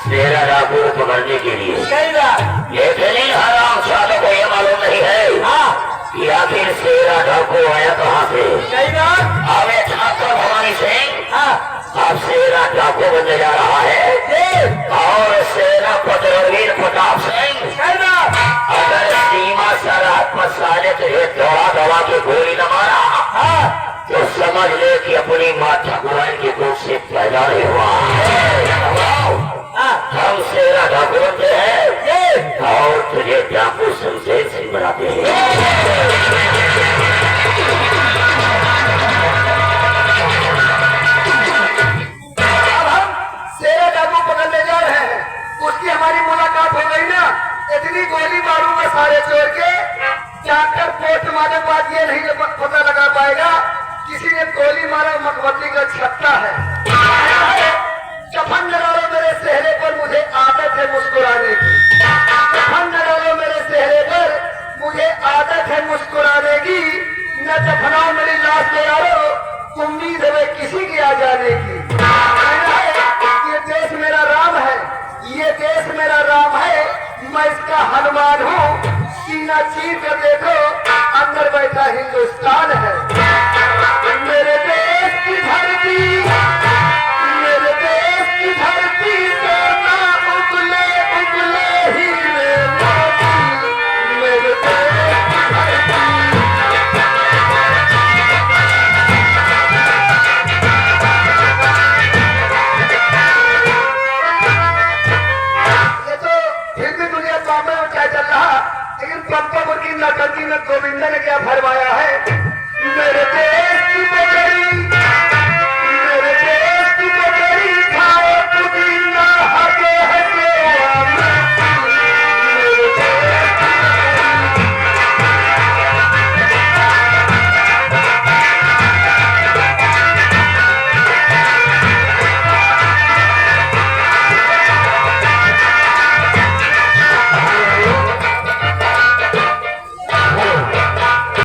शेरा डाकू को पकड़ने के लिए। सही बात। लेकिन इन हराम सालों को यह मालूम नहीं है हाँ कि आखिर शेरा डाकू आया कहाँ से। सही बात। अब ये ठाकुर भवानी सिंह हाँ अब शेरा डाकू बनने जा रहा है और सेनापति रणवीर प्रताप सिंह सही बात। अगर सीमा सरहद पर साले तुझे दौड़ा दौड़ा के गोली न मारा हाँ तो समझ ले कि अपनी माँ ठाकुराइन की कोख से पैदा नहीं हुआ। हाँ हम शेरा डाकू बनते हैं और तुझे डाकू शमशेर सिंह बनाते हैं। अब हम शेरा डाकू पकड़ने जा रहे हैं। उसकी हमारी मुलाकात हो गई ना, इतनी गोली मारूंगा सारे चोर के, जाकर पोस्टमार्टम बाद ये नहीं पता लगा पाएगा किसी ने गोली मारा मकबती का छत्ता है। कफन लगा लो मेरे चेहरे पर, मुझे आदत है मुस्कुराने की। कफन लगा लो मेरे चेहरे पर, मुझे आदत है मुस्कुराने की। न दफनाओ मेरी लाश ले आओ, उम्मीद है किसी की आ जाने की। ये देश मेरा राम है, ये देश मेरा राम है, मैं इसका हनुमान हूँ। सीना चीर कर देखो, अंदर बैठा हिंदुस्तान है। मेरे देश की धरती, मेरे देश की धरती से ना उगले उगले हीरे मोती। मेरे देश की धरती। ये तो फिर भी दुनिया बॉम्बे में क्या चल रहा, लेकिन पंपापुर की नटंकी में गोविंदा ने क्या फरमाया है।